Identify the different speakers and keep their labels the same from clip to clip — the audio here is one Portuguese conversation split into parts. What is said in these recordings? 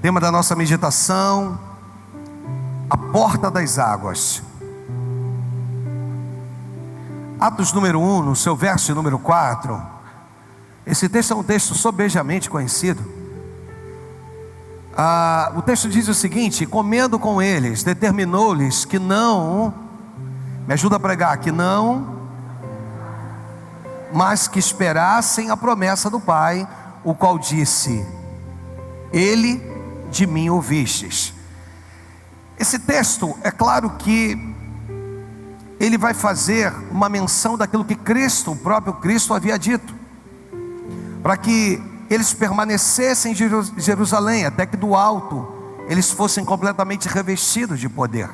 Speaker 1: Tema da nossa meditação: a porta das águas. Atos número 1, no seu verso número 4. Esse texto é um texto sobejamente conhecido. O texto diz o seguinte: comendo com eles, determinou-lhes que não, me ajuda a pregar, que não, mas que esperassem a promessa do Pai, o qual disse: Ele de mim ouvistes. Esse texto, é claro que ele vai fazer uma menção daquilo que Cristo, o próprio Cristo, havia dito, para que eles permanecessem em Jerusalém, até que do alto eles fossem completamente revestidos de poder.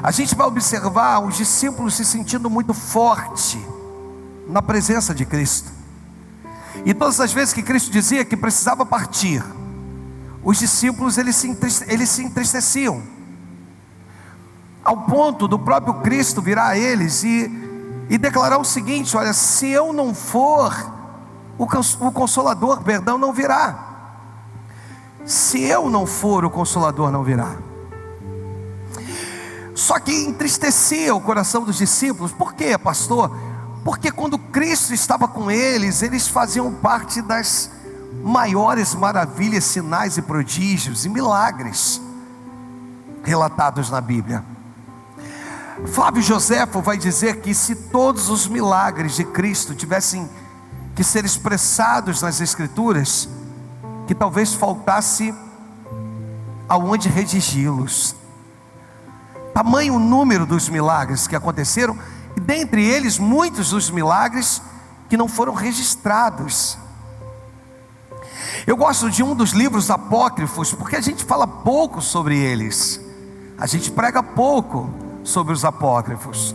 Speaker 1: A gente vai observar os discípulos se sentindo muito forte na presença de Cristo. E todas as vezes que Cristo dizia que precisava partir, os discípulos eles se entristeciam, ao ponto do próprio Cristo virar a eles e declarar o seguinte: olha, se eu não for, o Consolador, não virá. Se eu não for, o Consolador não virá. Só que entristecia o coração dos discípulos. Por quê, pastor? Porque quando Cristo estava com eles, eles faziam parte das maiores maravilhas, sinais e prodígios e milagres relatados na Bíblia. Flávio Joséfo vai dizer que se todos os milagres de Cristo tivessem que ser expressados nas Escrituras, que talvez faltasse aonde redigi-los. Tamanho o número dos milagres que aconteceram, e dentre eles muitos dos milagres que não foram registrados. Eu gosto de um dos livros apócrifos, porque a gente fala pouco sobre eles, a gente prega pouco sobre os apócrifos.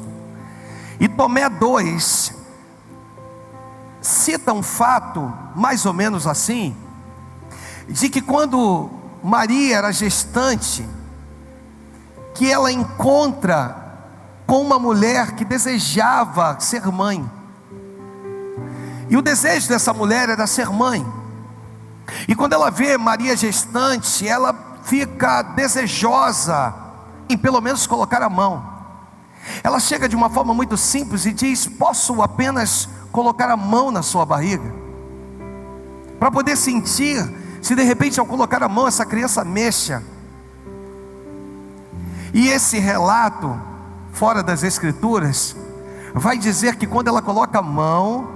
Speaker 1: E Tomé 2 cita um fato mais ou menos assim, de que quando Maria era gestante, que ela encontra com uma mulher que desejava ser mãe, e o desejo dessa mulher era ser mãe. E quando ela vê Maria gestante, ela fica desejosa em pelo menos colocar a mão. Ela chega de uma forma muito simples e diz: posso apenas colocar a mão na sua barriga, para poder sentir se de repente ao colocar a mão essa criança mexa. E esse relato, fora das Escrituras, vai dizer que quando ela coloca a mão,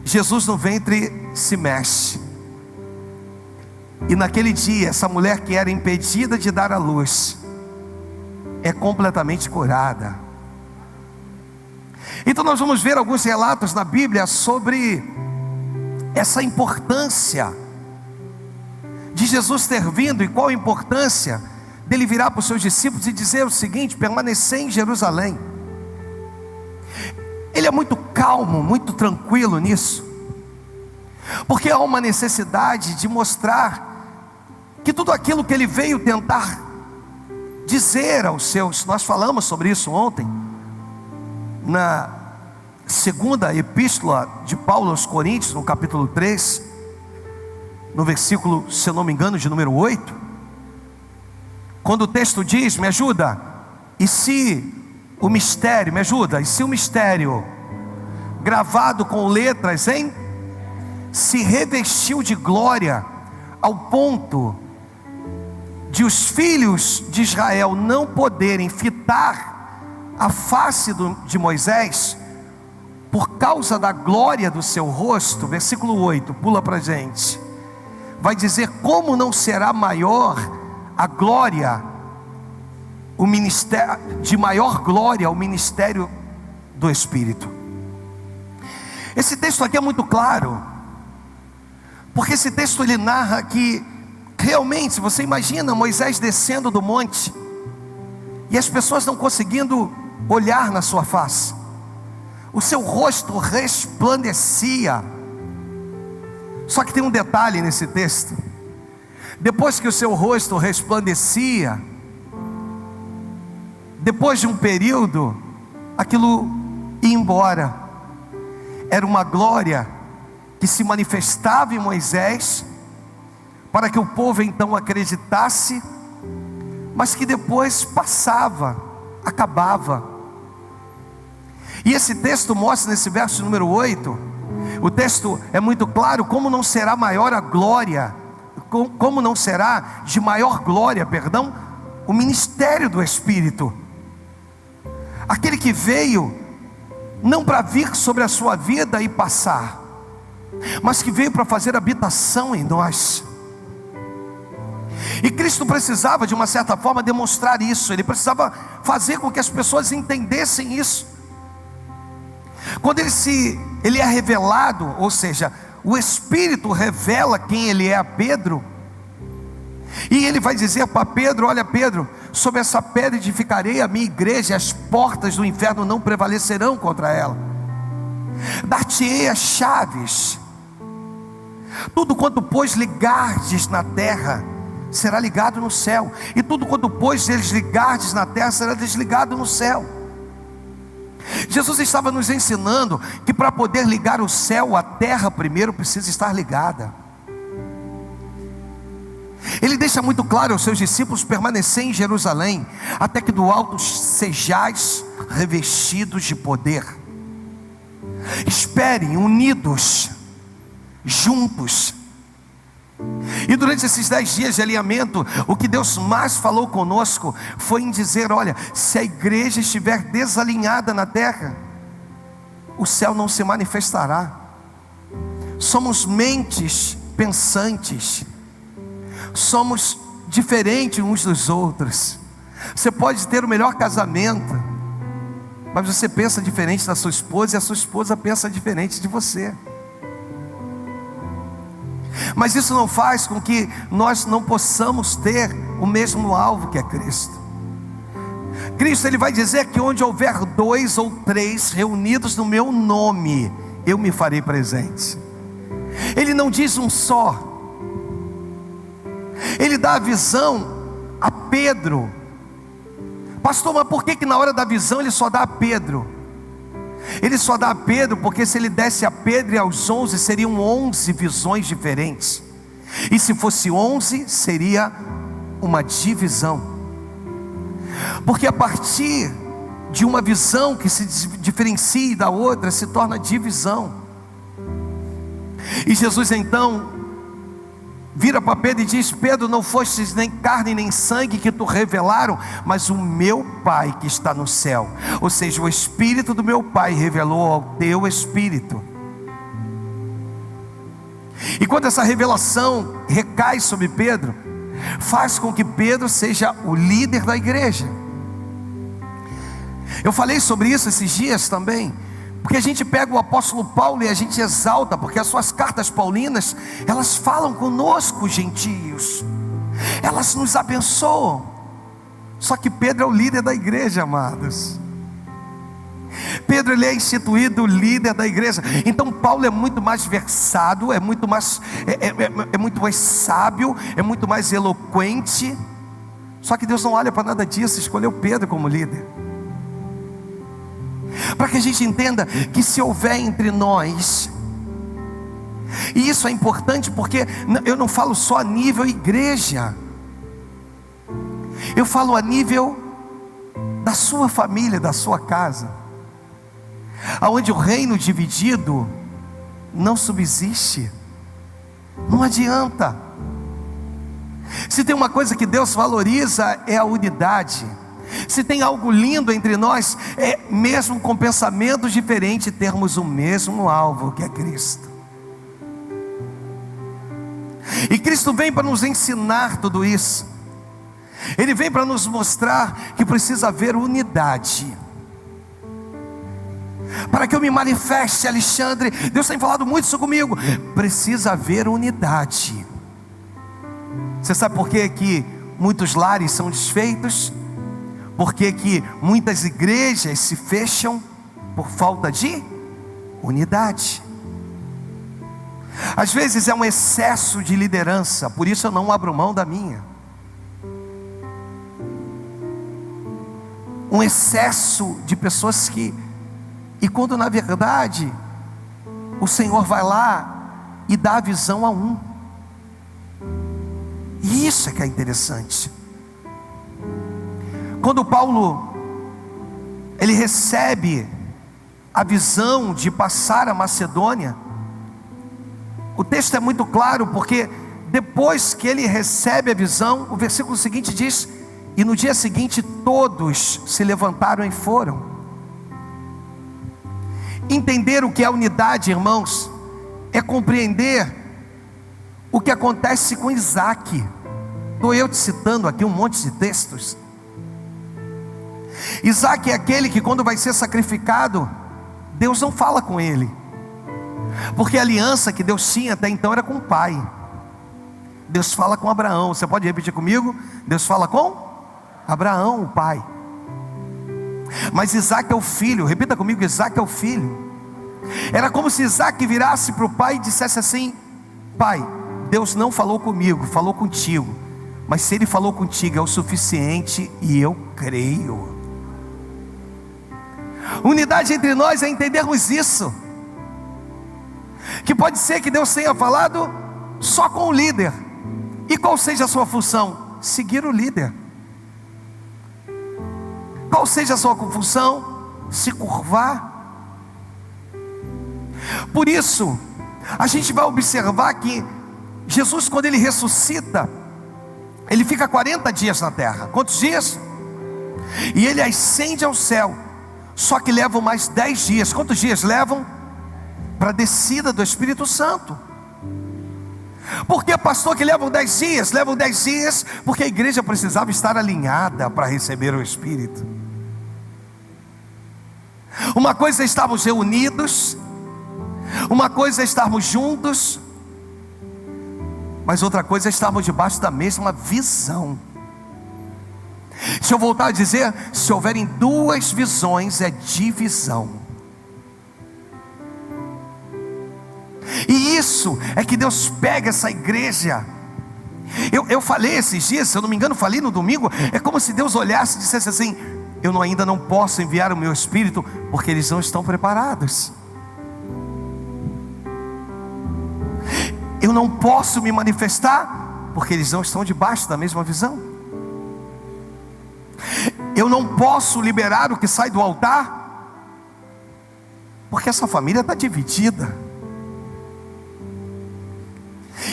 Speaker 1: Jesus no ventre se mexe. E naquele dia, essa mulher que era impedida de dar à luz é completamente curada. Então nós vamos ver alguns relatos na Bíblia sobre essa importância de Jesus ter vindo, e qual a importância dele virar para os seus discípulos e dizer o seguinte: permanecer em Jerusalém. Ele é muito calmo, muito tranquilo nisso, porque há uma necessidade de mostrar que tudo aquilo que ele veio tentar dizer aos seus, nós falamos sobre isso ontem, na segunda epístola de Paulo aos Coríntios, no capítulo 3, no versículo, se eu não me engano, de número 8, quando o texto diz, me ajuda, e se o mistério, me ajuda, e se o mistério gravado com letras, hein, se revestiu de glória, ao ponto de os filhos de Israel não poderem fitar a face de Moisés, por causa da glória do seu rosto. Versículo 8, pula para a gente, vai dizer: como não será maior a glória, o ministério, de maior glória o ministério do Espírito. Esse texto aqui é muito claro, porque esse texto ele narra que realmente, se você imagina Moisés descendo do monte, e as pessoas não conseguindo olhar na sua face, o seu rosto resplandecia. Só que tem um detalhe nesse texto: depois que o seu rosto resplandecia, depois de um período, aquilo ia embora. Era uma glória que se manifestava em Moisés, para que o povo então acreditasse, mas que depois passava, acabava. E esse texto mostra nesse verso número 8, o texto é muito claro, como não será maior a glória, como não será de maior glória, o ministério do Espírito. Aquele que veio, não para vir sobre a sua vida e passar, mas que veio para fazer habitação em nós. E Cristo precisava de uma certa forma demonstrar isso, Ele precisava fazer com que as pessoas entendessem isso. Quando ele é revelado, ou seja, o Espírito revela quem Ele é a Pedro, e Ele vai dizer para Pedro: olha Pedro, sobre essa pedra edificarei a minha igreja, e as portas do inferno não prevalecerão contra ela. Dar-te-ei as chaves, tudo quanto pois ligardes na terra, será ligado no céu, e tudo quanto pois desligardes na terra, será desligado no céu. Jesus estava nos ensinando que para poder ligar o céu à terra, primeiro precisa estar ligada. Ele deixa muito claro aos seus discípulos permanecer em Jerusalém, até que do alto sejais revestidos de poder. Esperem unidos, juntos. E durante esses 10 dias de alinhamento, o que Deus mais falou conosco foi em dizer: olha, se a igreja estiver desalinhada na terra, o céu não se manifestará. Somos mentes pensantes, somos diferentes uns dos outros. Você pode ter o melhor casamento, mas você pensa diferente da sua esposa, e a sua esposa pensa diferente de você. Mas isso não faz com que nós não possamos ter o mesmo alvo, que é Cristo. Cristo, Ele vai dizer que onde houver 2 ou 3 reunidos no meu nome, eu me farei presente. Ele não diz um só. Ele dá a visão a Pedro. Pastor, mas por que na hora da visão Ele só dá a Pedro? Ele só dá a Pedro porque se Ele desse a Pedro e aos 11, seriam 11 visões diferentes. E se fosse 11, seria uma divisão. Porque a partir de uma visão que se diferencie da outra, se torna divisão. E Jesus então vira para Pedro e diz: Pedro, não fostes nem carne nem sangue que tu revelaram, mas o meu Pai que está no céu. Ou seja, o Espírito do meu Pai revelou ao teu espírito. E quando essa revelação recai sobre Pedro, faz com que Pedro seja o líder da igreja. Eu falei sobre isso esses dias também, porque a gente pega o apóstolo Paulo e a gente exalta, porque as suas cartas paulinas, elas falam conosco, gentios, elas nos abençoam. Só que Pedro é o líder da igreja, amados. Pedro, ele é instituído líder da igreja. Então Paulo é muito mais versado, é muito mais sábio, é muito mais eloquente. Só que Deus não olha para nada disso, escolheu Pedro como líder, para que a gente entenda que se houver entre nós, e isso é importante porque eu não falo só a nível igreja, eu falo a nível da sua família, da sua casa, aonde o reino dividido não subsiste, não adianta. Se tem uma coisa que Deus valoriza, é a unidade. Se tem algo lindo entre nós, é mesmo com pensamentos diferentes, termos o mesmo alvo, que é Cristo. E Cristo vem para nos ensinar tudo isso. Ele vem para nos mostrar que precisa haver unidade. Para que eu me manifeste, Alexandre, Deus tem falado muito isso comigo. Precisa haver unidade. Você sabe por que muitos lares são desfeitos? Por que muitas igrejas se fecham? Por falta de unidade. Às vezes é um excesso de liderança, por isso eu não abro mão da minha. Um excesso de pessoas e quando na verdade o Senhor vai lá e dá a visão a um. E isso é que é interessante. Quando Paulo ele recebe a visão de passar a Macedônia, o texto é muito claro, porque depois que ele recebe a visão, o versículo seguinte diz: e no dia seguinte todos se levantaram e foram. Entender o que é unidade, irmãos, é compreender o que acontece com Isaac. Estou eu te citando aqui um monte de textos. Isaac é aquele que, quando vai ser sacrificado, Deus não fala com ele, porque a aliança que Deus tinha até então era com o pai. Deus fala com Abraão. Você pode repetir comigo? Deus fala com Abraão, o pai. Mas Isaac é o filho. Repita comigo: Isaac é o filho. Era como se Isaac virasse para o pai e dissesse assim: pai, Deus não falou comigo, falou contigo, mas se ele falou contigo é o suficiente e eu creio. Unidade entre nós é entendermos isso, que pode ser que Deus tenha falado só com o líder. E qual seja a sua função? Seguir o líder. Qual seja a sua função? Se curvar. Por isso, a gente vai observar que Jesus, quando ele ressuscita, ele fica 40 dias na terra. Quantos dias? E ele ascende ao céu. Só que levam mais 10 dias. Quantos dias levam? Para a descida do Espírito Santo. Por que, pastor, que levam 10 dias? Levam 10 dias porque a igreja precisava estar alinhada para receber o Espírito. Uma coisa é estarmos reunidos, uma coisa é estarmos juntos, mas outra coisa é estarmos debaixo da mesma visão. Se eu voltar a dizer, se houverem duas visões, é divisão. E isso é que Deus pega essa igreja. Eu falei esses dias, se eu não me engano, falei no domingo. É como se Deus olhasse e dissesse assim: eu ainda não posso enviar o meu Espírito, porque eles não estão preparados. Eu não posso me manifestar, porque eles não estão debaixo da mesma visão. Eu não posso liberar o que sai do altar, porque essa família está dividida.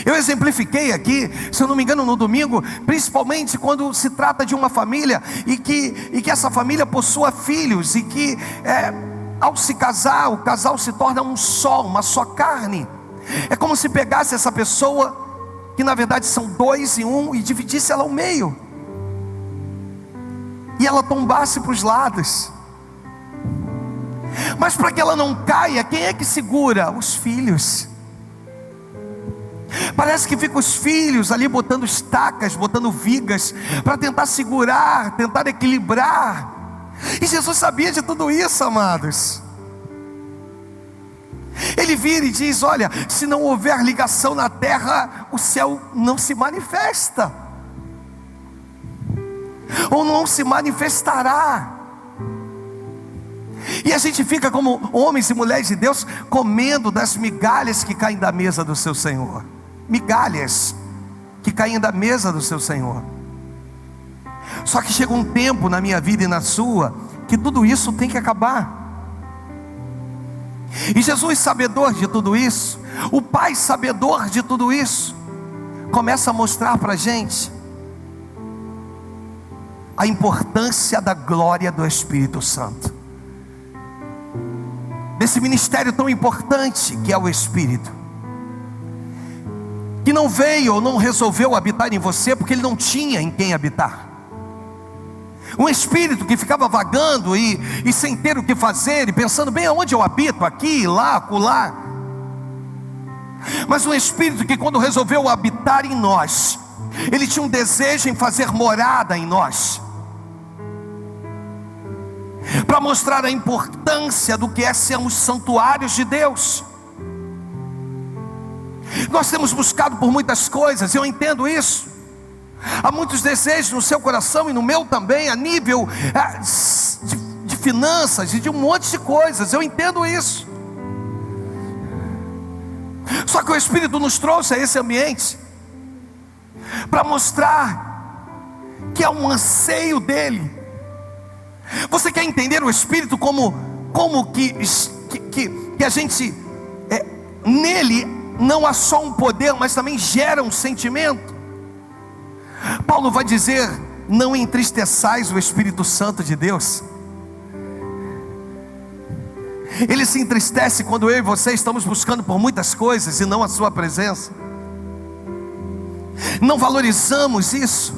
Speaker 1: Eu exemplifiquei aqui, se eu não me engano, no domingo, principalmente quando se trata de uma família e que essa família possua filhos, e que ao se casar, o casal se torna um só, uma só carne. É como se pegasse essa pessoa, que na verdade são dois em um, e dividisse ela ao meio, e ela tombasse para os lados. Mas para que ela não caia, quem é que segura? Os filhos. Parece que ficam os filhos ali botando estacas, botando vigas, para tentar segurar, tentar equilibrar. E Jesus sabia de tudo isso, amados. Ele vira e diz: olha, se não houver ligação na terra, o céu não se manifesta, ou não se manifestará. E a gente fica como homens e mulheres de Deus, comendo das migalhas que caem da mesa do seu Senhor. Migalhas que caem da mesa do seu Senhor. Só que chega um tempo na minha vida e na sua, que tudo isso tem que acabar. E Jesus, sabedor de tudo isso, o Pai sabedor de tudo isso, começa a mostrar para a gente a importância da glória do Espírito Santo, desse ministério tão importante que é o Espírito, que não veio ou não resolveu habitar em você porque ele não tinha em quem habitar. Um espírito que ficava vagando e sem ter o que fazer, e pensando: bem, aonde eu habito? Aqui, lá, acolá. Mas um espírito que, quando resolveu habitar em nós, ele tinha um desejo em fazer morada em nós, para mostrar a importância do que é sermos santuários de Deus. Nós temos buscado por muitas coisas, eu entendo isso. Há muitos desejos no seu coração e no meu também, a nível de finanças e de um monte de coisas, eu entendo isso. Só que o Espírito nos trouxe a esse ambiente para mostrar que é um anseio dele. Você quer entender o Espírito como que a gente, nele não há só um poder, mas também gera um sentimento. Paulo vai dizer: não entristeçais o Espírito Santo de Deus. Ele se entristece quando eu e você estamos buscando por muitas coisas e não a sua presença. Não valorizamos isso.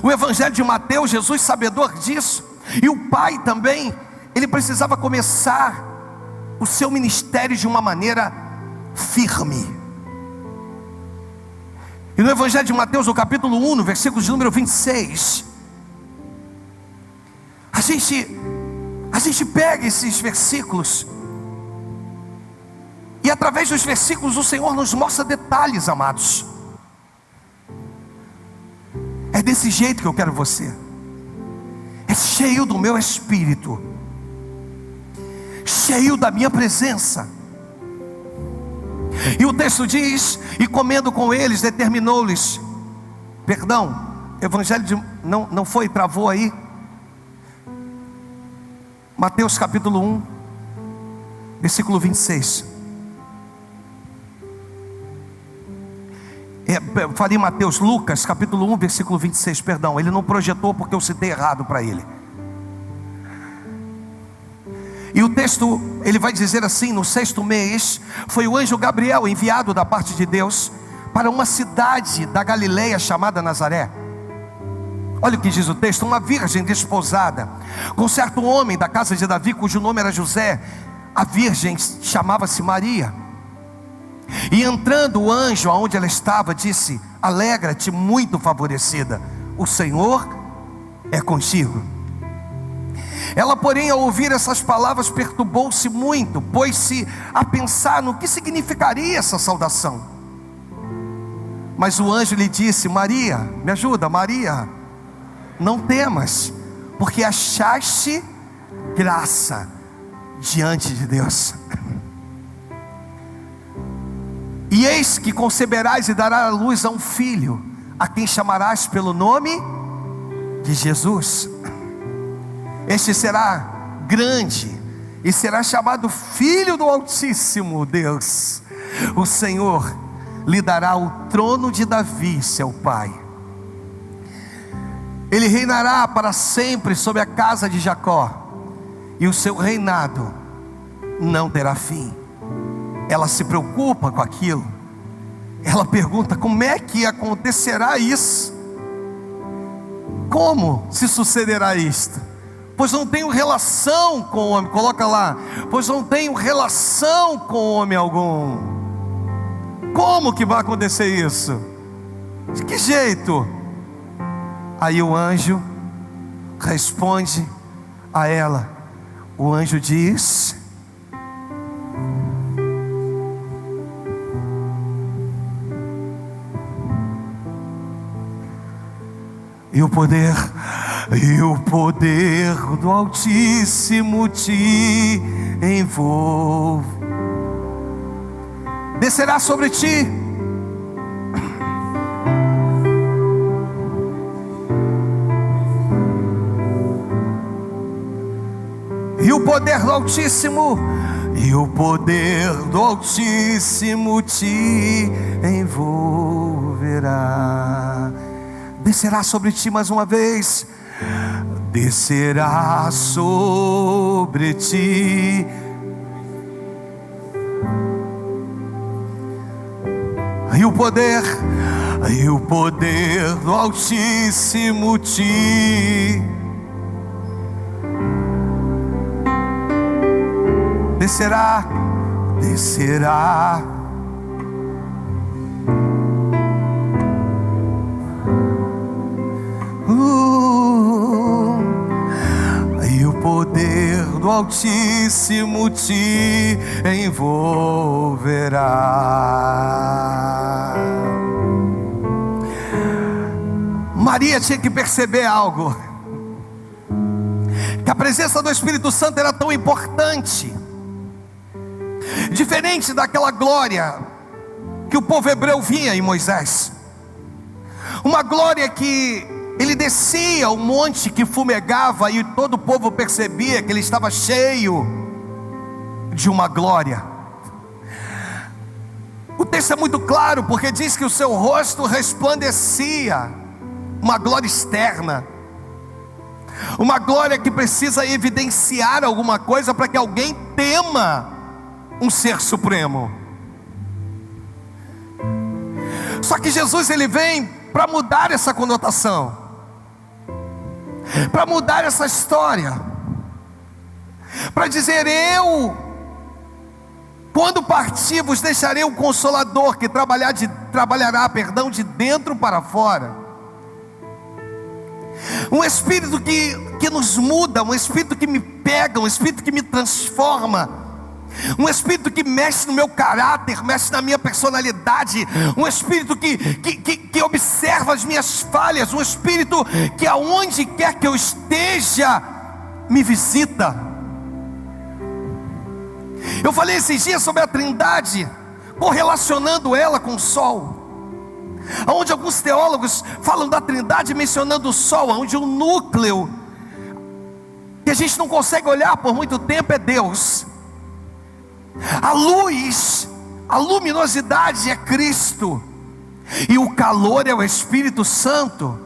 Speaker 1: O Evangelho de Mateus, Jesus sabedor disso, e o Pai também, ele precisava começar o seu ministério de uma maneira firme. E no Evangelho de Mateus, no capítulo 1, no versículo de número 26, a gente pega esses versículos, e através dos versículos o Senhor nos mostra detalhes, amados. É desse jeito que eu quero você. É cheio do meu Espírito, cheio da minha presença. E o texto diz: e comendo com eles, determinou-lhes. Perdão, Evangelho de... não foi, travou aí. Mateus capítulo 1, versículo 26. Falei Mateus, Lucas capítulo 1, versículo 26, perdão. Ele não projetou porque eu citei errado para ele. E o texto, ele vai dizer assim: no 6º mês, foi o anjo Gabriel enviado da parte de Deus para uma cidade da Galileia chamada Nazaré. Olha o que diz o texto: uma virgem desposada com certo homem da casa de Davi, cujo nome era José. A virgem chamava-se Maria. E entrando o anjo aonde ela estava, disse: alegra-te, muito favorecida, o Senhor é contigo. Ela, porém, ao ouvir essas palavras, perturbou-se muito, pôs-se a pensar no que significaria essa saudação. Mas o anjo lhe disse: Maria, me ajuda, Maria, não temas, porque achaste graça diante de Deus. E eis que conceberás e darás à luz a um filho, a quem chamarás pelo nome de Jesus. Este será grande e será chamado Filho do Altíssimo Deus. O Senhor lhe dará o trono de Davi, seu pai. Ele reinará para sempre sobre a casa de Jacó, e o seu reinado não terá fim. Ela se preocupa com aquilo. Ela pergunta: como é que acontecerá isso? Como se sucederá isto? Pois não tenho relação com o homem. Coloca lá: pois não tenho relação com homem algum. Como que vai acontecer isso? De que jeito? Aí o anjo responde a ela. O anjo diz: e o poder do Altíssimo te envolve, descerá sobre ti, e o poder do Altíssimo te envolverá. Descerá sobre ti mais uma vez. Descerá sobre ti. E o poder do Altíssimo te descerá. E o poder do Altíssimo te envolverá. Maria tinha que perceber algo, que a presença do Espírito Santo era tão importante, diferente daquela glória que o povo hebreu via em Moisés. Uma glória que ele descia o monte que fumegava, e todo o povo percebia que ele estava cheio de uma glória. O texto é muito claro, porque diz que o seu rosto resplandecia, uma glória externa, uma glória que precisa evidenciar alguma coisa para que alguém tema um ser supremo. Só que Jesus, ele vem para mudar essa conotação, para mudar essa história, para dizer: quando partir, vos deixarei um Consolador que trabalhará de dentro para fora. Um Espírito que nos muda, um Espírito que me pega, um Espírito que me transforma, um Espírito que mexe no meu caráter, mexe na minha personalidade, um Espírito que observa as minhas falhas, um Espírito que aonde quer que eu esteja, me visita. Eu falei esses dias sobre a Trindade, correlacionando ela com o Sol, onde alguns teólogos falam da Trindade mencionando o Sol, onde o núcleo que a gente não consegue olhar por muito tempo é Deus. A luz, a luminosidade é Cristo, e o calor é o Espírito Santo.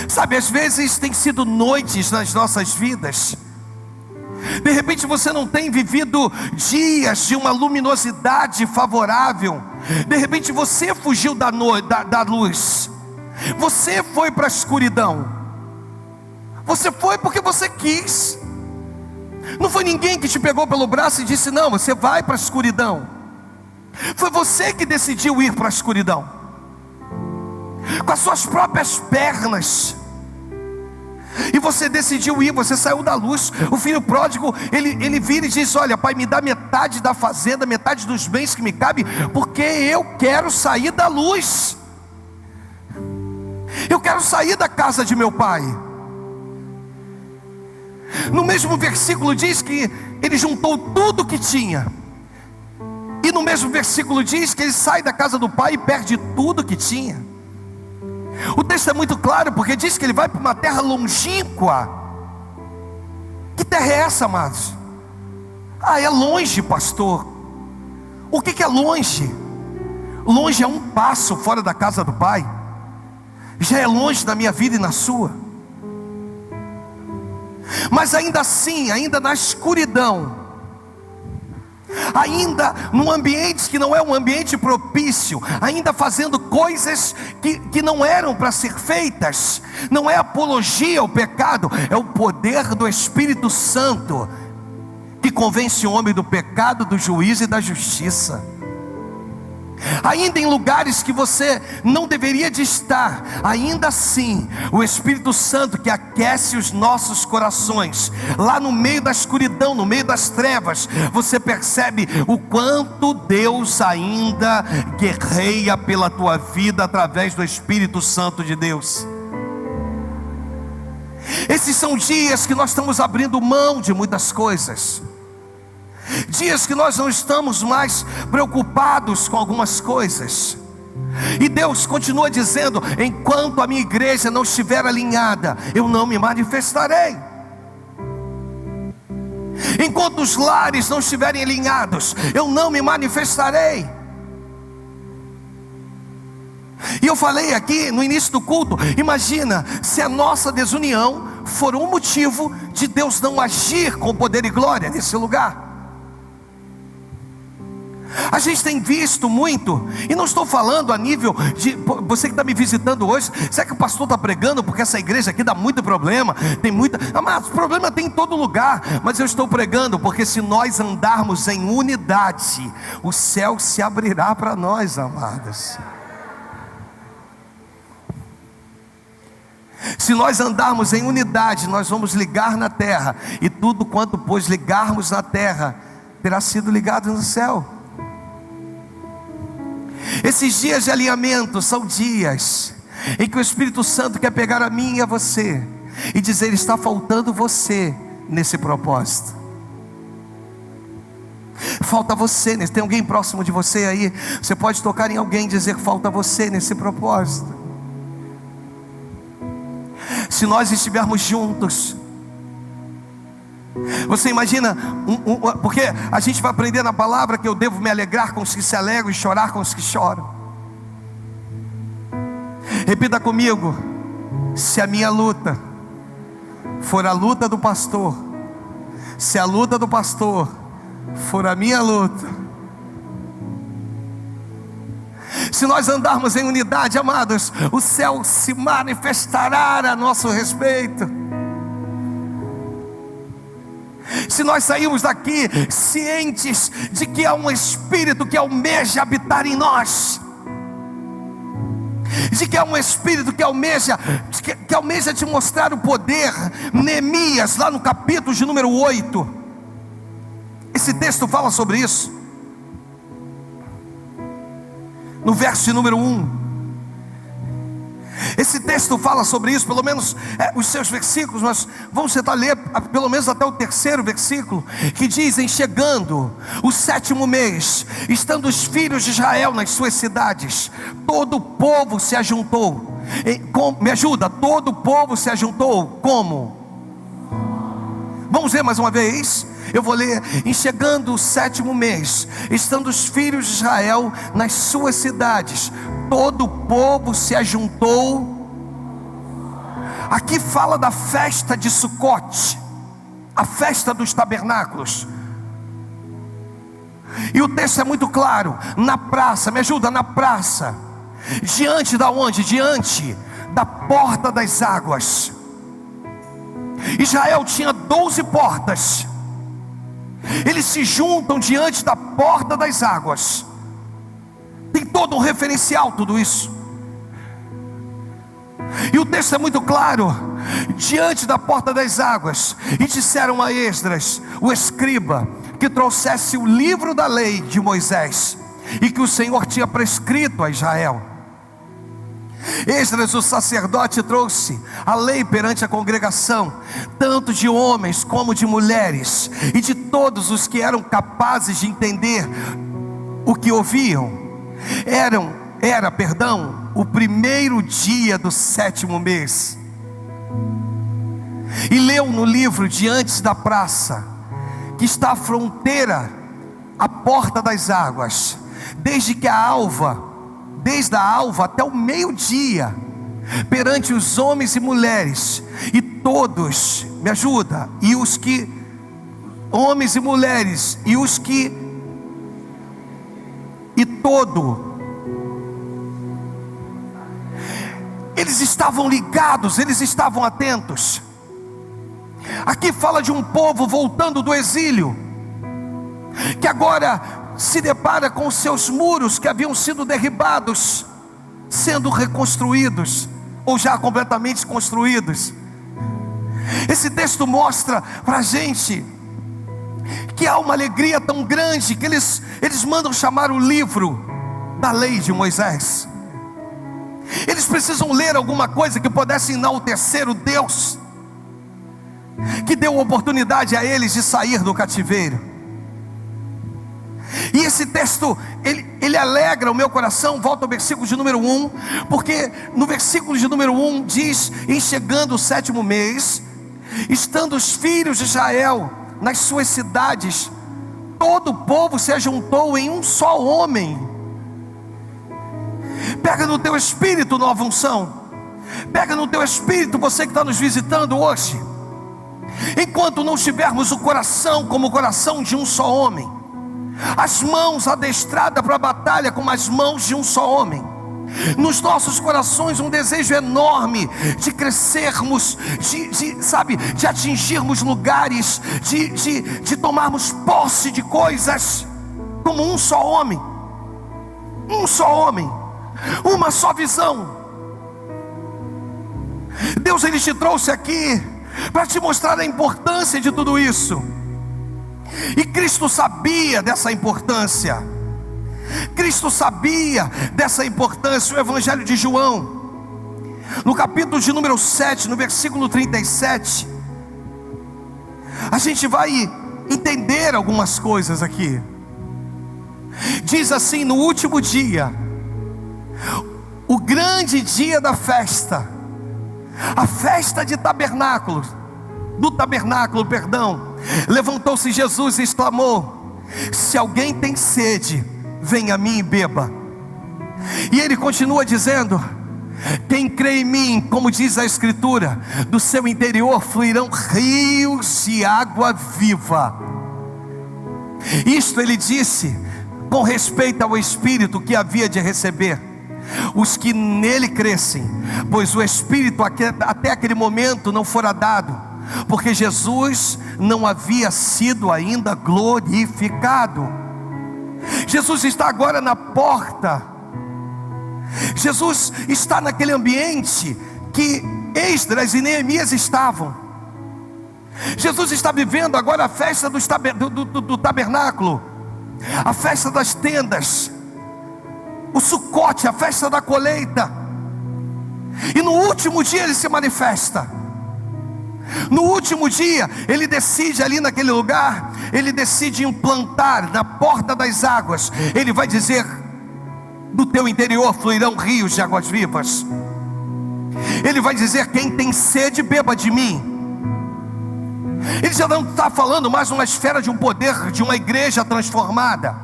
Speaker 1: Sabe, às vezes tem sido noites nas nossas vidas. De repente você não tem vivido dias de uma luminosidade favorável. De repente você fugiu da luz, você foi para a escuridão. Você foi porque você quis. Não foi ninguém que te pegou pelo braço e disse: não, você vai para a escuridão. Foi você que decidiu ir para a escuridão, com as suas próprias pernas. E você decidiu ir, você saiu da luz. O filho pródigo, ele vira e diz: olha, pai, me dá metade da fazenda, metade dos bens que me cabe, porque eu quero sair da luz. Eu quero sair da casa de meu pai. No mesmo versículo diz que ele juntou tudo que tinha. E no mesmo versículo diz que ele sai da casa do pai e perde tudo que tinha. O texto é muito claro, porque diz que ele vai para uma terra longínqua. Que terra é essa, amados? É longe, pastor. O que é longe? Longe é um passo fora da casa do pai. Já é longe na minha vida e na sua. Mas ainda assim, ainda na escuridão, ainda num ambiente que não é um ambiente propício, ainda fazendo coisas que não eram para ser feitas, não é apologia ao pecado, é o poder do Espírito Santo que convence o homem do pecado, do juízo e da justiça. Ainda em lugares que você não deveria de estar, ainda assim, o Espírito Santo que aquece os nossos corações, lá no meio da escuridão, no meio das trevas, você percebe o quanto Deus ainda guerreia pela tua vida através do Espírito Santo de Deus. Esses são dias que nós estamos abrindo mão de muitas coisas, dias que nós não estamos mais preocupados com algumas coisas. E Deus continua dizendo: enquanto a minha igreja não estiver alinhada, eu não me manifestarei. Enquanto os lares não estiverem alinhados, eu não me manifestarei. E eu falei aqui no início do culto, imagina se a nossa desunião for um motivo de Deus não agir com poder e glória nesse lugar. A gente tem visto muito, e não estou falando a nível de você que está me visitando hoje. Será que o pastor está pregando porque essa igreja aqui dá muito problema? Tem muita, mas problema tem em todo lugar. Mas eu estou pregando porque se nós andarmos em unidade, o céu se abrirá para nós, amados. Se nós andarmos em unidade, nós vamos ligar na terra, e tudo quanto pois ligarmos na terra terá sido ligado no céu. Esses dias de alinhamento são dias em que o Espírito Santo quer pegar a mim e a você e dizer: está faltando você nesse propósito. Falta você. Tem alguém próximo de você aí? Você pode tocar em alguém e dizer: falta você nesse propósito. se nós estivermos juntos. Você imagina, porque a gente vai aprender na palavra que eu devo me alegrar com os que se alegram e chorar com os que choram. Repita comigo: se a minha luta for a luta do pastor, se a luta do pastor for a minha luta, se nós andarmos em unidade, amados, o céu se manifestará a nosso respeito. Se nós sairmos daqui cientes de que há um Espírito que almeja habitar em nós, de que há um Espírito que almeja te mostrar o poder. Neemias, lá no capítulo de número 8, esse texto fala sobre isso. No verso de número 1, esse texto fala sobre isso, pelo menos os seus versículos, mas vamos tentar ler pelo menos até o 3º versículo, que diz: em chegando o 7º mês, estando os filhos de Israel nas suas cidades, todo o povo se ajuntou. Me ajuda, todo o povo se ajuntou como? Vamos ver mais uma vez. Eu vou ler: em chegando o 7º mês, estando os filhos de Israel nas suas cidades, todo o povo se ajuntou. Aqui fala da festa de Sucote, a festa dos tabernáculos. E o texto é muito claro: na praça, me ajuda, na praça, diante da onde? Diante da porta das águas. Israel tinha 12 portas. Eles se juntam diante da porta das águas. Tem todo um referencial tudo isso. E o texto é muito claro: diante da porta das águas. E disseram a Esdras, o escriba, que trouxesse o livro da lei de Moisés, e que o Senhor tinha prescrito a Israel. Esdras, o sacerdote, trouxe a lei perante a congregação, tanto de homens como de mulheres, e de todos os que eram capazes de entender o que ouviam. Era o primeiro dia do 7º mês. E leu no livro diante da praça, que está à fronteira, à porta das águas, desde a alva até o meio-dia, perante os homens e mulheres, e todos, me ajuda, e os que, homens e mulheres, e os que, e todo, eles estavam ligados, eles estavam atentos. Aqui fala de um povo voltando do exílio, que agora se depara com os seus muros que haviam sido derribados, sendo reconstruídos, ou já completamente construídos. Esse texto mostra para a gente que há uma alegria tão grande, que eles mandam chamar o livro da lei de Moisés. Eles precisam ler alguma coisa que pudesse enaltecer o Deus que deu oportunidade a eles de sair do cativeiro. E esse texto, ele alegra o meu coração. Volta ao versículo de número 1, porque no versículo de número 1 diz: em chegando o 7º mês, estando os filhos de Israel nas suas cidades, todo o povo se ajuntou em um só homem. Pega no teu espírito nova unção, pega no teu espírito, você que está nos visitando hoje. Enquanto não tivermos o coração como o coração de um só homem, as mãos adestradas para a batalha como as mãos de um só homem, nos nossos corações um desejo enorme de crescermos, de atingirmos lugares, de tomarmos posse de coisas, como um só homem, uma só visão. Deus, Ele te trouxe aqui para te mostrar a importância de tudo isso. E Cristo sabia dessa importância. O Evangelho de João, no capítulo de número 7, no versículo 37, a gente vai entender algumas coisas aqui. Diz assim: no último dia, o grande dia da festa, a festa de tabernáculos, do tabernáculo, perdão, levantou-se Jesus e exclamou: se alguém tem sede, venha a mim e beba. E ele continua dizendo: quem crê em mim, como diz a Escritura, do seu interior fluirão rios de água viva. Isto ele disse com respeito ao Espírito que havia de receber os que nele crescem, pois o Espírito até aquele momento não fora dado, porque Jesus não havia sido ainda glorificado. Jesus está agora na porta. Jesus está naquele ambiente que Esdras e Neemias estavam. Jesus está vivendo agora a festa do tabernáculo, a festa das tendas, o Sucote, a festa da colheita. E no último dia ele se manifesta. No último dia ele decide ali naquele lugar, ele decide implantar na porta das águas. Ele vai dizer: do teu interior fluirão rios de águas vivas. Ele vai dizer: quem tem sede, beba de mim. Ele já não está falando mais uma esfera de um poder de uma igreja transformada,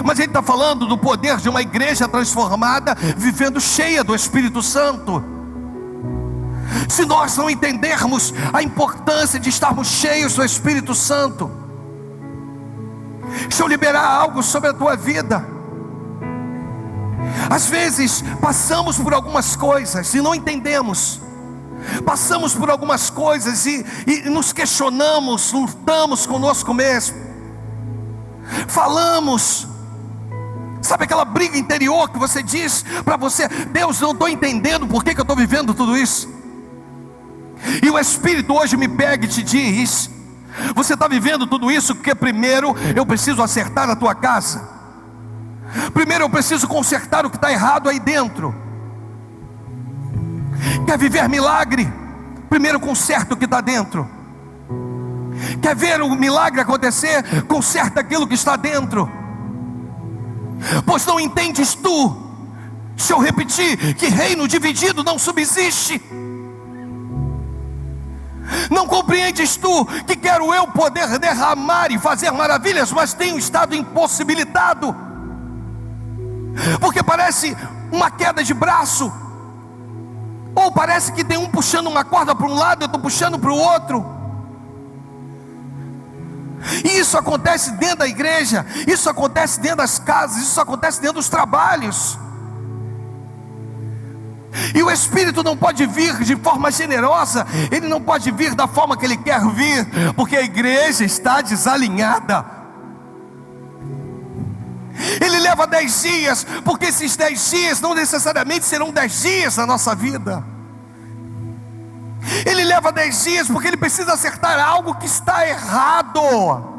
Speaker 1: mas ele está falando do poder de uma igreja transformada, vivendo cheia do Espírito Santo. Se nós não entendermos a importância de estarmos cheios do Espírito Santo, deixa eu liberar algo sobre a tua vida. Às vezes passamos por algumas coisas e não entendemos. Passamos por algumas coisas e nos questionamos, lutamos conosco mesmo. Falamos, sabe aquela briga interior que você diz para você: Deus, não estou entendendo por que eu estou vivendo tudo isso. E o Espírito hoje me pega e te diz: você está vivendo tudo isso porque primeiro eu preciso acertar a tua casa. Primeiro eu preciso consertar o que está errado aí dentro. Quer viver milagre? Primeiro conserta o que está dentro. Quer ver o milagre acontecer? Conserta aquilo que está dentro. Pois não entendes tu, deixa eu repetir, que reino dividido não subsiste. Não compreendes tu que quero eu poder derramar e fazer maravilhas, mas tenho estado impossibilitado, porque parece uma queda de braço, ou parece que tem um puxando uma corda para um lado, eu estou puxando para o outro. E isso acontece dentro da igreja, isso acontece dentro das casas, isso acontece dentro dos trabalhos. E o Espírito não pode vir de forma generosa, ele não pode vir da forma que ele quer vir, porque a igreja está desalinhada. Ele leva 10 dias, porque esses 10 dias não necessariamente serão 10 dias na nossa vida. Ele leva 10 dias porque ele precisa acertar algo que está errado.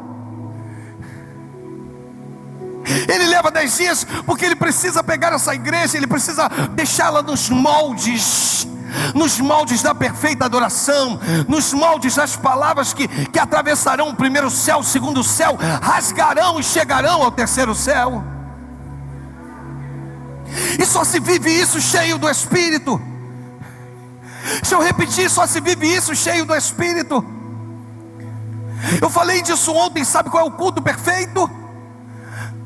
Speaker 1: Ele leva 10 dias porque ele precisa pegar essa igreja, ele precisa deixá-la nos moldes da perfeita adoração, nos moldes das palavras que atravessarão o primeiro céu, o segundo céu, rasgarão e chegarão ao terceiro céu. E só se vive isso cheio do Espírito. Deixa eu repetir, só se vive isso cheio do Espírito. Eu falei disso ontem. Sabe qual é o culto perfeito?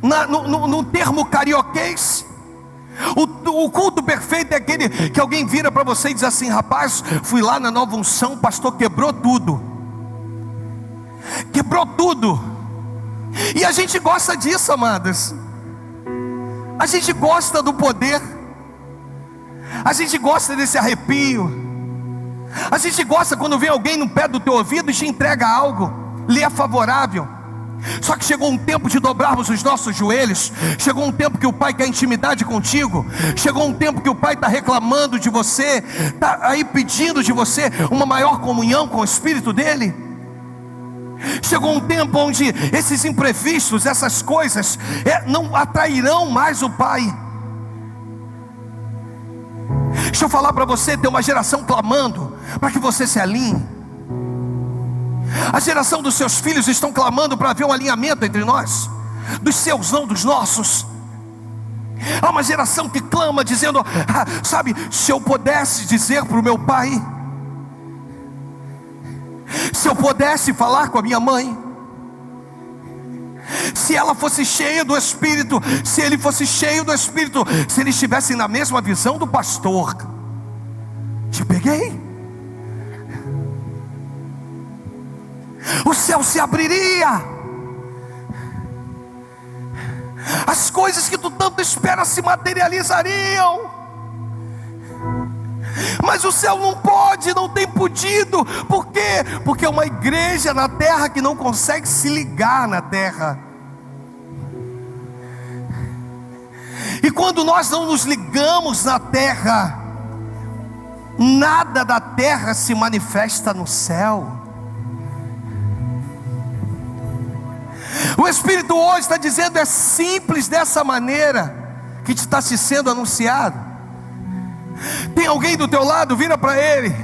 Speaker 1: No termo carioquês, o culto perfeito é aquele que alguém vira para você e diz assim: rapaz, fui lá na Nova Unção, o pastor quebrou tudo. Quebrou tudo. E a gente gosta disso, amadas. A gente gosta do poder. A gente gosta desse arrepio. A gente gosta quando vem alguém no pé do teu ouvido e te entrega algo, lhe é favorável. Só que chegou um tempo de dobrarmos os nossos joelhos. Chegou um tempo que o Pai quer intimidade contigo. Chegou um tempo que o Pai está reclamando de você, está aí pedindo de você uma maior comunhão com o Espírito dele. Chegou um tempo onde esses imprevistos, essas coisas não atrairão mais o Pai. Deixa eu falar para você, tem uma geração clamando para que você se alinhe. A geração dos seus filhos estão clamando para haver um alinhamento entre nós. Dos seus, não dos nossos. Há uma geração que clama dizendo, sabe, se eu pudesse dizer para o meu pai, se eu pudesse falar com a minha mãe, se ela fosse cheia do Espírito, se ele fosse cheio do Espírito, se eles estivessem na mesma visão do pastor, te peguei, o céu se abriria, as coisas que tu tanto espera se materializariam. Mas o céu não pode, não tem podido. Por quê? Porque é uma igreja na terra que não consegue se ligar na terra. E quando nós não nos ligamos na terra, nada da terra se manifesta no céu. O Espírito hoje está dizendo, é simples dessa maneira que está te sendo anunciado. Tem alguém do teu lado, vira para ele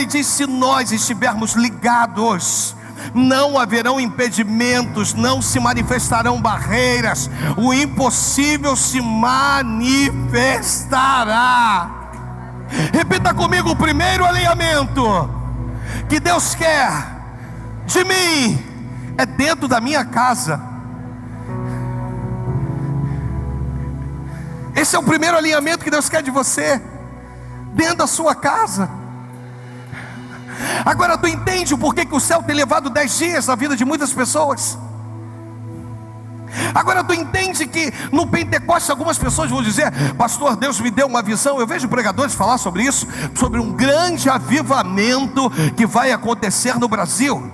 Speaker 1: e diz, se nós estivermos ligados, não haverão impedimentos, não se manifestarão barreiras, o impossível se manifestará. Repita comigo, o primeiro alinhamento que Deus quer de mim é dentro da minha casa. Esse é o primeiro alinhamento que Deus quer de você, dentro da sua casa. Agora tu entende o porquê que o céu tem levado 10 dias na vida de muitas pessoas? Agora tu entende que no Pentecostes algumas pessoas vão dizer, pastor, Deus me deu uma visão. Eu vejo pregadores falar sobre isso, sobre um grande avivamento que vai acontecer no Brasil.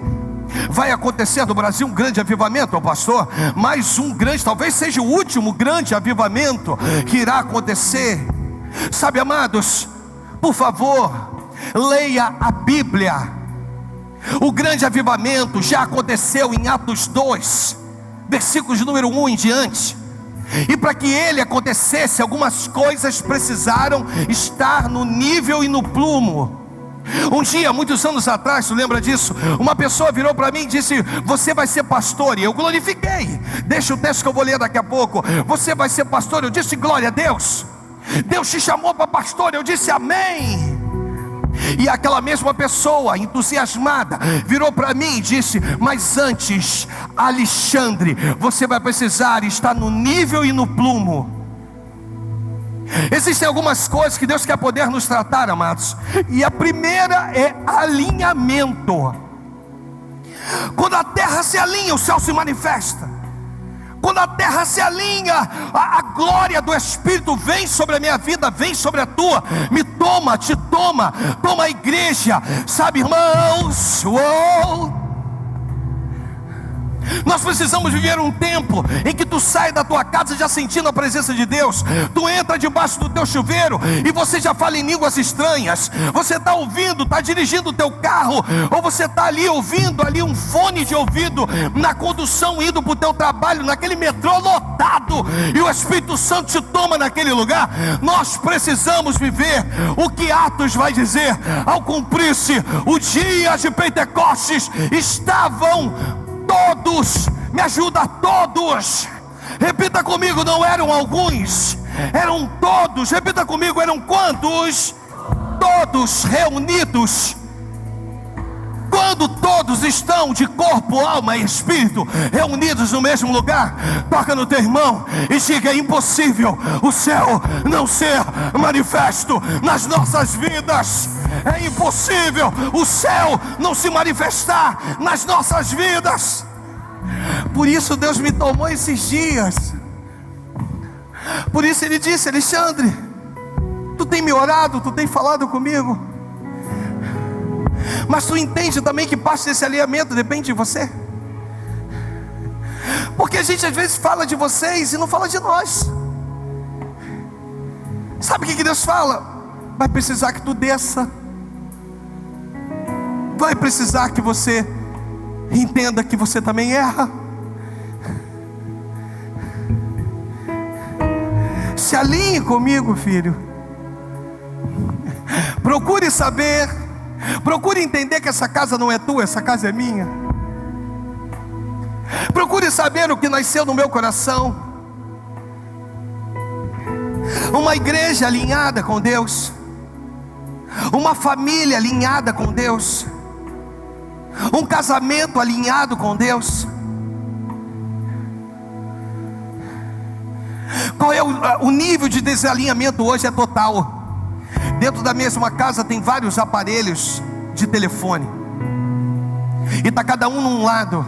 Speaker 1: Vai acontecer no Brasil um grande avivamento, pastor, mais um grande, talvez seja o último grande avivamento que irá acontecer. Sabe, amados, por favor, leia a Bíblia. O grande avivamento já aconteceu em Atos 2, versículos de número 1 em diante. E para que ele acontecesse, algumas coisas precisaram estar no nível e no plumo. Um dia, muitos anos atrás, tu lembra disso? Uma pessoa virou para mim e disse, você vai ser pastor. E eu glorifiquei. Deixa o texto que eu vou ler daqui a pouco. Você vai ser pastor. Eu disse, glória a Deus. Deus te chamou para pastor. Eu disse, amém. E aquela mesma pessoa, entusiasmada, virou para mim e disse, mas antes, Alexandre, você vai precisar estar no nível e no plumo. Existem algumas coisas que Deus quer poder nos tratar, amados. E a primeira é alinhamento. Quando a terra se alinha, o céu se manifesta. Quando a terra se alinha, a glória do Espírito vem sobre a minha vida, vem sobre a tua. Me toma, te toma, toma a igreja. Sabe, irmãos, nós precisamos viver um tempo em que tu sai da tua casa já sentindo a presença de Deus. Tu entra debaixo do teu chuveiro e você já fala em línguas estranhas. Você está ouvindo, está dirigindo o teu carro, ou você está ali ouvindo ali um fone de ouvido na condução, indo para o teu trabalho, naquele metrô lotado, e o Espírito Santo te toma naquele lugar. Nós precisamos viver o que Atos vai dizer. Ao cumprir-se o dia de Pentecostes, estavam todos, me ajuda, todos. Repita comigo, não eram alguns, eram todos. Repita comigo, eram quantos? Todos reunidos. Quando todos estão de corpo, alma e espírito reunidos no mesmo lugar, toca no teu irmão e diga, é impossível o céu não ser manifesto nas nossas vidas. É impossível o céu não se manifestar nas nossas vidas. Por isso Deus me tomou esses dias. Por isso Ele disse, Alexandre, tu tem me orado, tu tem falado comigo, mas tu entende também que parte desse alinhamento depende de você. Porque a gente às vezes fala de vocês e não fala de nós. Sabe o que Deus fala? Vai precisar que tu desça. Vai precisar que você entenda que você também erra. Se alinhe comigo, filho. Procure saber, procure entender que essa casa não é tua, essa casa é minha. Procure saber o que nasceu no meu coração. Uma igreja alinhada com Deus, uma família alinhada com Deus, um casamento alinhado com Deus. Qual é o nível de desalinhamento hoje? É total. Dentro da mesma casa tem vários aparelhos de telefone, e está cada um num lado,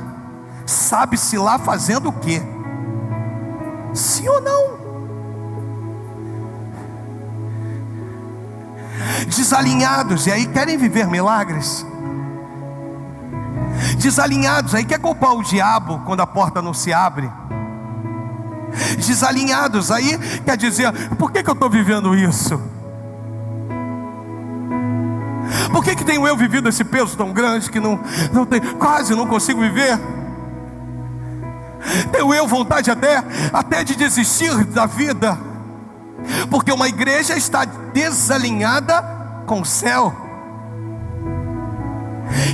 Speaker 1: sabe-se lá fazendo o quê? Sim ou não? Desalinhados, e aí querem viver milagres. Desalinhados, aí quer culpar o diabo quando a porta não se abre. Desalinhados, aí quer dizer: por que eu estou vivendo isso? Por que tenho eu vivido esse peso tão grande que quase não consigo viver? Tenho eu vontade até de desistir da vida, porque uma igreja está desalinhada com o céu.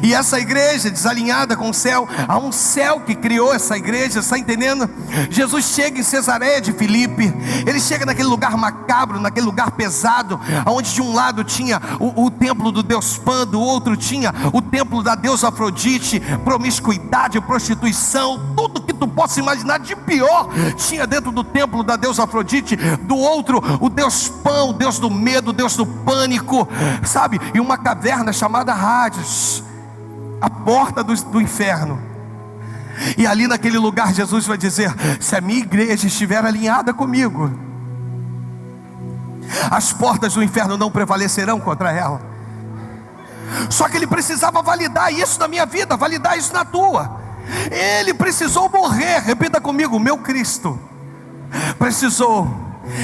Speaker 1: E essa igreja desalinhada com o céu, há um céu que criou essa igreja, está entendendo? Jesus chega em Cesareia de Filipe, ele chega naquele lugar macabro, naquele lugar pesado, onde de um lado tinha o templo do deus Pan, do outro tinha o templo da deusa Afrodite, promiscuidade, prostituição, tudo que tu possa imaginar de pior tinha dentro do templo da deusa Afrodite. Do outro, o deus Pan, o deus do medo, o deus do pânico, sabe? E uma caverna chamada Hades, a porta do inferno. E ali naquele lugar Jesus vai dizer: se a minha igreja estiver alinhada comigo, as portas do inferno não prevalecerão contra ela. Só que ele precisava validar isso na minha vida, validar isso na tua. Ele precisou morrer, repita comigo: meu Cristo precisou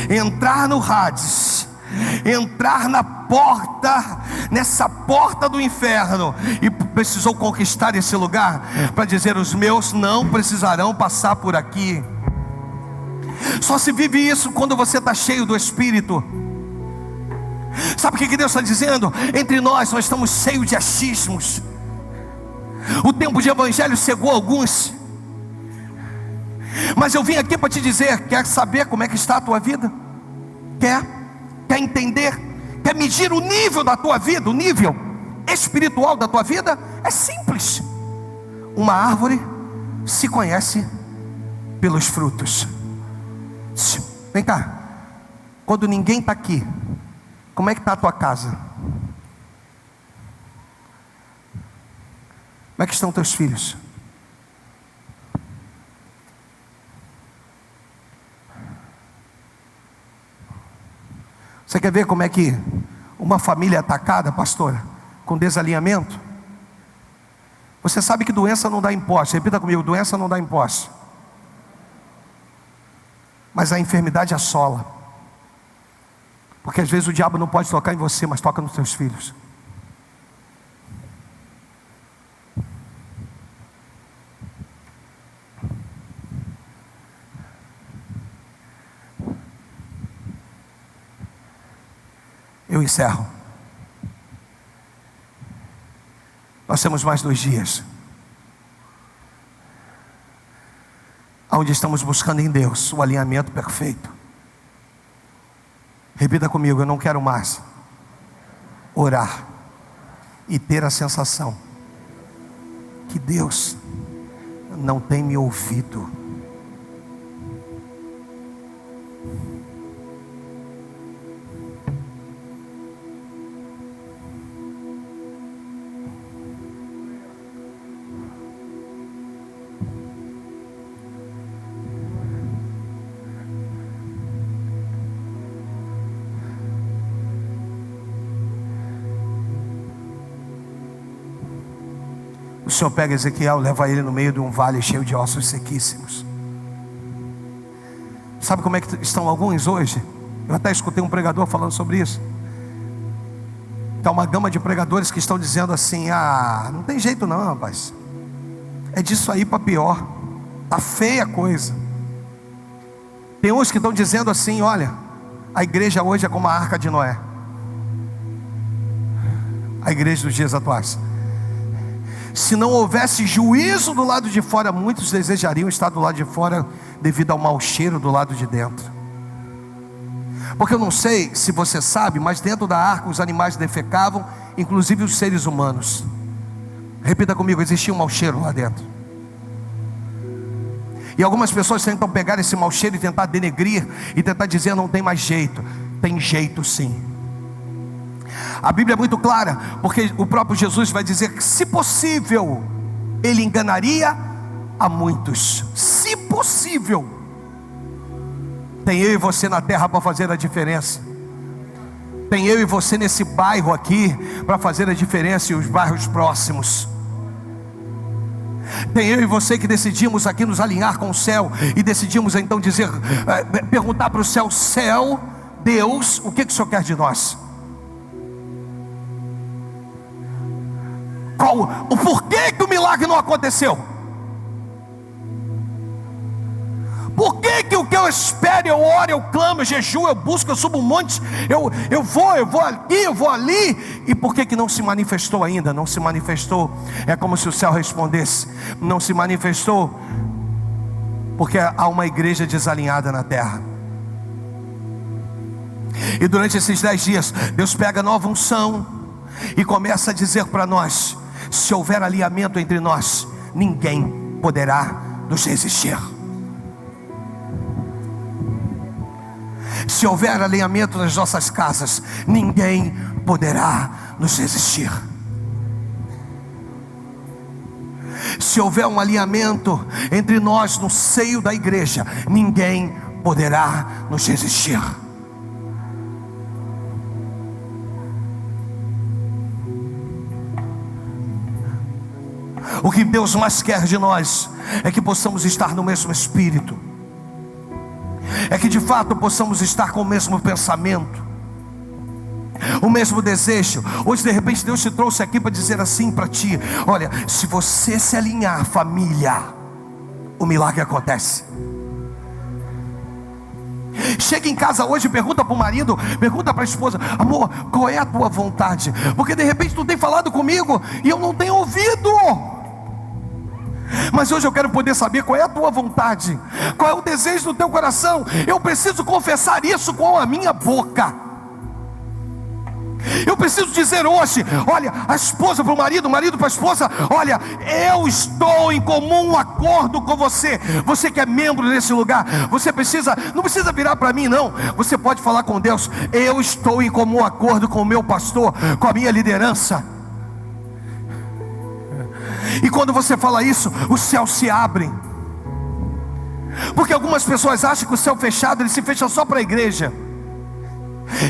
Speaker 1: entrar no Hades, entrar na porta, nessa porta do inferno, e precisou conquistar esse lugar para dizer: os meus não precisarão passar por aqui. Só se vive isso quando você está cheio do Espírito. Sabe o que Deus está dizendo? Entre nós estamos cheios de achismos. O tempo de evangelho cegou alguns, mas eu vim aqui para te dizer: quer saber como é que está a tua vida? Quer entender? Quer medir o nível da tua vida, o nível espiritual da tua vida? É simples. Uma árvore se conhece pelos frutos. Vem cá. Quando ninguém está aqui, como é que está a tua casa? Como é que estão teus filhos? Você quer ver como é que uma família é atacada, pastora, com desalinhamento? Você sabe que doença não dá imposto. Repita comigo: doença não dá imposto, mas a enfermidade assola. Porque às vezes o diabo não pode tocar em você, mas toca nos teus filhos. Eu encerro. Nós temos mais 2 dias, onde estamos buscando em Deus o alinhamento perfeito. Repita comigo: eu não quero mais orar e ter a sensação que Deus não tem me ouvido. O Senhor pega Ezequiel, leva ele no meio de um vale cheio de ossos sequíssimos. Sabe como é que estão alguns hoje? Eu até escutei um pregador falando sobre isso. Está uma gama de pregadores que estão dizendo assim: ah, não tem jeito não, rapaz, é disso aí para pior, está feia a coisa. Tem uns que estão dizendo assim: olha, a igreja hoje é como a arca de Noé, a igreja dos dias atuais. Se não houvesse juízo do lado de fora, muitos desejariam estar do lado de fora devido ao mau cheiro do lado de dentro. Porque eu não sei se você sabe, mas dentro da arca os animais defecavam, inclusive os seres humanos. Repita comigo, existia um mau cheiro lá dentro. E algumas pessoas tentam pegar esse mau cheiro e tentar denegrir, e tentar dizer não tem mais jeito. Tem jeito sim. A Bíblia é muito clara, porque o próprio Jesus vai dizer que, se possível, Ele enganaria a muitos. Se possível. Tem eu e você na terra para fazer a diferença. Tem eu e você nesse bairro aqui para fazer a diferença e os bairros próximos. Tem eu e você que decidimos aqui nos alinhar com o céu e decidimos então dizer, perguntar para o céu: céu, Deus, o que o Senhor quer de nós? O porquê que o milagre não aconteceu? Por que o que eu espero, eu oro, eu clamo, eu jejuo, eu busco, eu subo um monte, eu vou aqui, eu vou ali, e por que não se manifestou ainda? Não se manifestou. É como se o céu respondesse: não se manifestou porque há uma igreja desalinhada na terra. E durante esses 10 dias Deus pega nova unção e começa a dizer para nós: se houver alinhamento entre nós, ninguém poderá nos resistir. Se houver alinhamento nas nossas casas, ninguém poderá nos resistir. Se houver um alinhamento entre nós no seio da igreja, ninguém poderá nos resistir. O que Deus mais quer de nós é que possamos estar no mesmo espírito, é que de fato possamos estar com o mesmo pensamento, o mesmo desejo. Hoje de repente Deus te trouxe aqui para dizer assim para ti: olha, se você se alinhar, família, o milagre acontece. Chega em casa hoje e pergunta para o marido, pergunta para a esposa: amor, qual é a tua vontade? Porque de repente tu tem falado comigo e eu não tenho ouvido. Mas hoje eu quero poder saber qual é a tua vontade, qual é o desejo do teu coração. Eu preciso confessar isso com a minha boca. Eu preciso dizer hoje, olha, a esposa para o marido para a esposa: olha, eu estou em comum acordo com você. Você que é membro desse lugar, você não precisa virar para mim não. Você pode falar com Deus: eu estou em comum acordo com o meu pastor, com a minha liderança. E quando você fala isso, os céus se abrem. Porque algumas pessoas acham que o céu fechado, ele se fecha só para a igreja.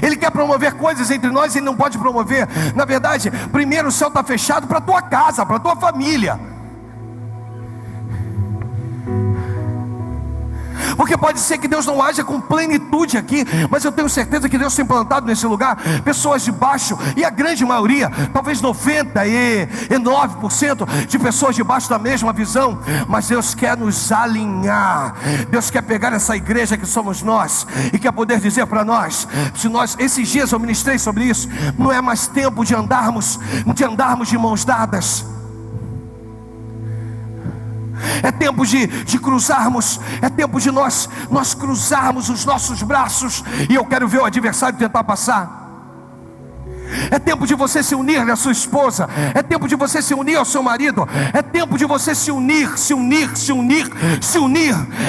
Speaker 1: Ele quer promover coisas entre nós e ele não pode promover. Na verdade, primeiro o céu está fechado para a tua casa, para a tua família. Porque pode ser que Deus não haja com plenitude aqui, mas eu tenho certeza que Deus tem plantado nesse lugar pessoas debaixo, e a grande maioria, talvez 99% de pessoas debaixo da mesma visão. Mas Deus quer nos alinhar. Deus quer pegar essa igreja que somos nós e quer poder dizer para nós: se nós, esses dias eu ministrei sobre isso, não é mais tempo de andarmos de mãos dadas. É tempo de cruzarmos. É tempo de nós cruzarmos os nossos braços. E eu quero ver o adversário tentar passar. É tempo de você se unir à sua esposa. É tempo de você se unir ao seu marido. É tempo de você se unir.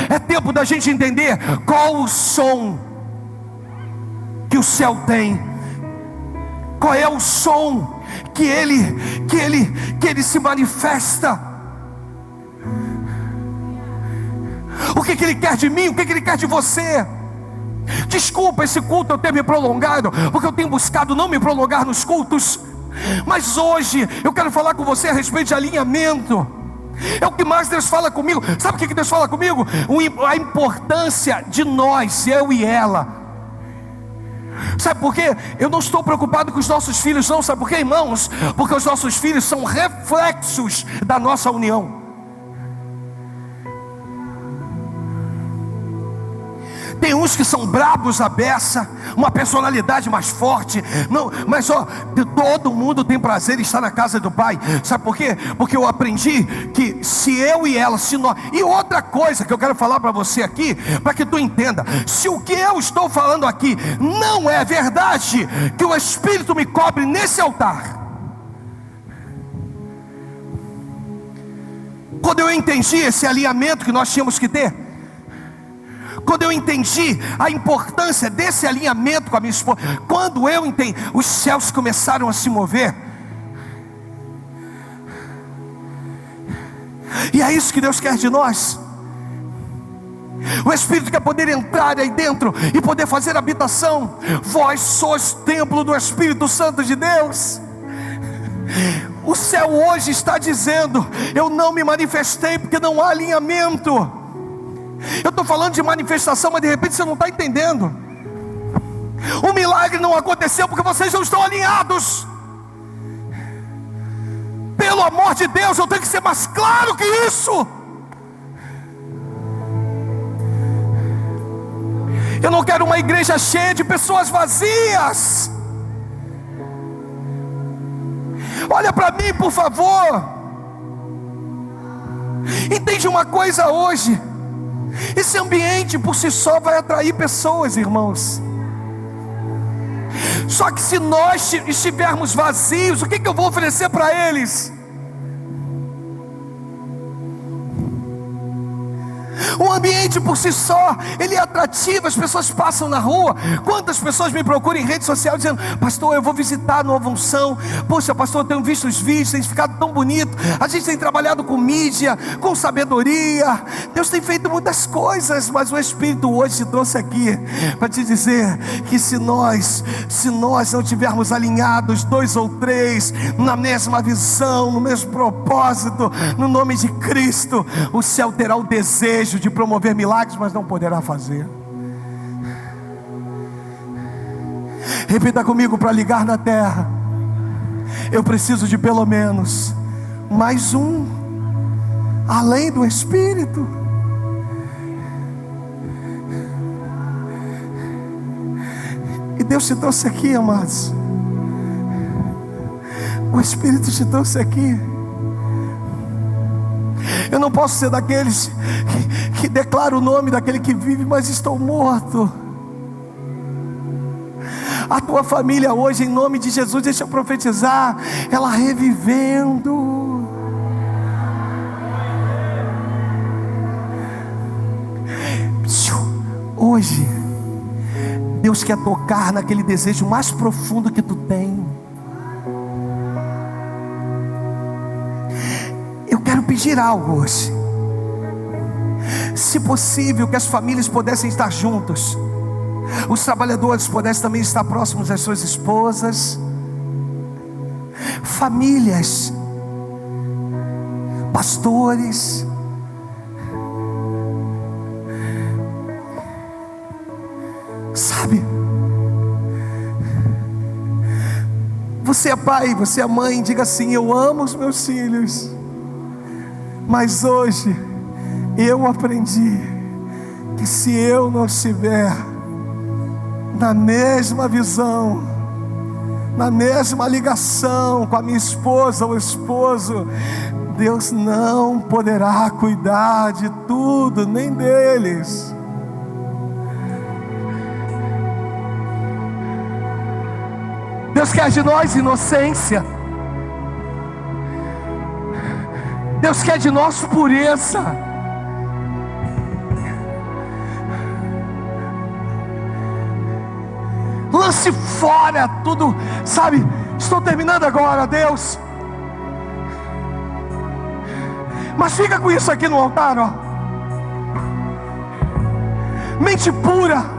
Speaker 1: É tempo da gente entender qual o som que o céu tem. Qual é o som que ele se manifesta. O que Ele quer de mim? O que Ele quer de você? Desculpa esse culto eu ter me prolongado, porque eu tenho buscado não me prolongar nos cultos. Mas hoje eu quero falar com você a respeito de alinhamento. É o que mais Deus fala comigo. Sabe o que Deus fala comigo? A importância de nós, eu e ela. Sabe por quê? Eu não estou preocupado com os nossos filhos não. Sabe por quê, irmãos? Porque os nossos filhos são reflexos da nossa união. Tem uns que são brabos à beça, uma personalidade mais forte. Não, mas todo mundo tem prazer em estar na casa do Pai. Sabe por quê? Porque eu aprendi que se eu e ela, se nós... E outra coisa que eu quero falar para você aqui, para que tu entenda: se o que eu estou falando aqui não é verdade, que o Espírito me cobre nesse altar. Quando eu entendi esse alinhamento que nós tínhamos que ter, quando eu entendi a importância desse alinhamento com a minha esposa, quando eu entendi, os céus começaram a se mover. E é isso que Deus quer de nós. O Espírito quer poder entrar aí dentro e poder fazer habitação. Vós sois templo do Espírito Santo de Deus. O céu hoje está dizendo: eu não me manifestei porque não há alinhamento. Eu estou falando de manifestação, mas de repente você não está entendendo. O milagre não aconteceu porque vocês não estão alinhados. Pelo amor de Deus, eu tenho que ser mais claro que isso. Eu não quero uma igreja cheia de pessoas vazias. Olha para mim, por favor. Entende uma coisa hoje: esse ambiente por si só vai atrair pessoas, irmãos. Só que se nós estivermos vazios, o que eu vou oferecer para eles? O ambiente por si só, ele é atrativo. As pessoas passam na rua. Quantas pessoas me procuram em rede social dizendo: pastor, eu vou visitar a Nova Unção. Poxa, pastor, eu tenho visto os vídeos, tem ficado tão bonito. A gente tem trabalhado com mídia, com sabedoria. Deus tem feito muitas coisas. Mas o Espírito hoje te trouxe aqui para te dizer que se nós não tivermos alinhados, 2 ou 3 na mesma visão, no mesmo propósito, no nome de Cristo, o céu terá o desejo de promover milagres, mas não poderá fazer. Repita comigo: para ligar na terra, eu preciso de pelo menos mais um, além do Espírito. E Deus te trouxe aqui, amados. O Espírito te trouxe aqui. Eu não posso ser daqueles que declaram o nome daquele que vive, mas estou morto. A tua família hoje, em nome de Jesus, deixa eu profetizar, ela revivendo. Hoje, Deus quer tocar naquele desejo mais profundo que tu tem. Eu quero pedir algo hoje. Se possível, que as famílias pudessem estar juntos, os trabalhadores pudessem também estar próximos das suas esposas, famílias, pastores. Sabe, você é pai, você é mãe, diga assim: eu amo os meus filhos, mas hoje eu aprendi que se eu não estiver na mesma visão, na mesma ligação com a minha esposa ou esposo, Deus não poderá cuidar de tudo, nem deles. Deus quer de nós inocência. Deus quer de nós pureza. Lance fora tudo, sabe? Estou terminando agora, Deus. Mas fica com isso aqui no altar, ó. Mente pura.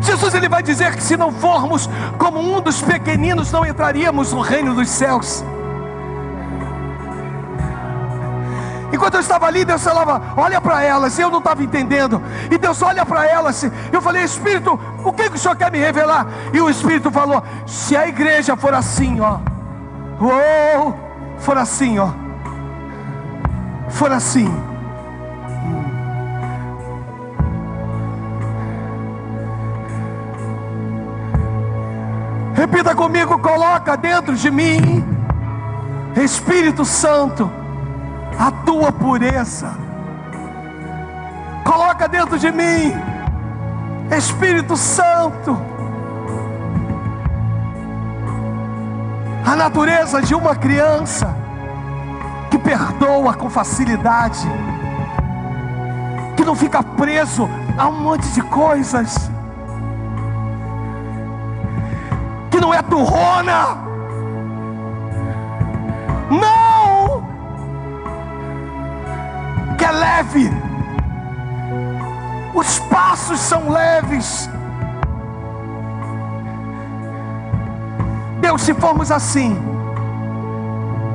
Speaker 1: Jesus, ele vai dizer que se não formos como um dos pequeninos, não entraríamos no reino dos céus. Enquanto eu estava ali, Deus falava: olha para elas. E eu não estava entendendo. E Deus olha para elas. Eu falei: Espírito, o que o Senhor quer me revelar? E o Espírito falou: se a igreja for assim, ó, for assim, ó, for assim, Repita comigo: coloca dentro de mim, Espírito Santo, a tua pureza. Coloca dentro de mim, Espírito Santo, a natureza de uma criança que perdoa com facilidade, que não fica preso a um monte de coisas, que não é turrona, não, que é leve, os passos são leves. Deus, se formos assim,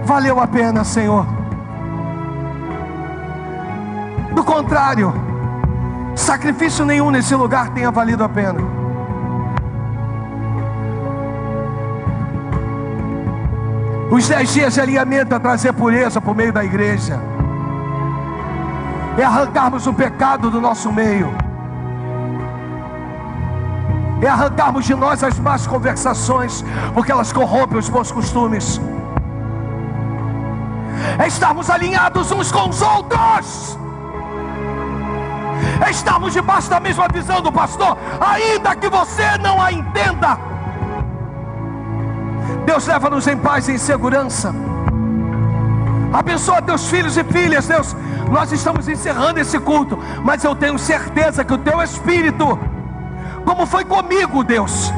Speaker 1: valeu a pena, Senhor. Do contrário, sacrifício nenhum nesse lugar tenha valido a pena. Os 10 dias de alinhamento é trazer pureza para o meio da igreja, é arrancarmos o pecado do nosso meio, é arrancarmos de nós as más conversações, porque elas corrompem os bons costumes, é estarmos alinhados uns com os outros, é estarmos debaixo da mesma visão do pastor, ainda que você não a entenda. Deus, leva-nos em paz e em segurança. Abençoa teus filhos e filhas, Deus. Nós estamos encerrando esse culto, mas eu tenho certeza que o teu Espírito, como foi comigo, Deus,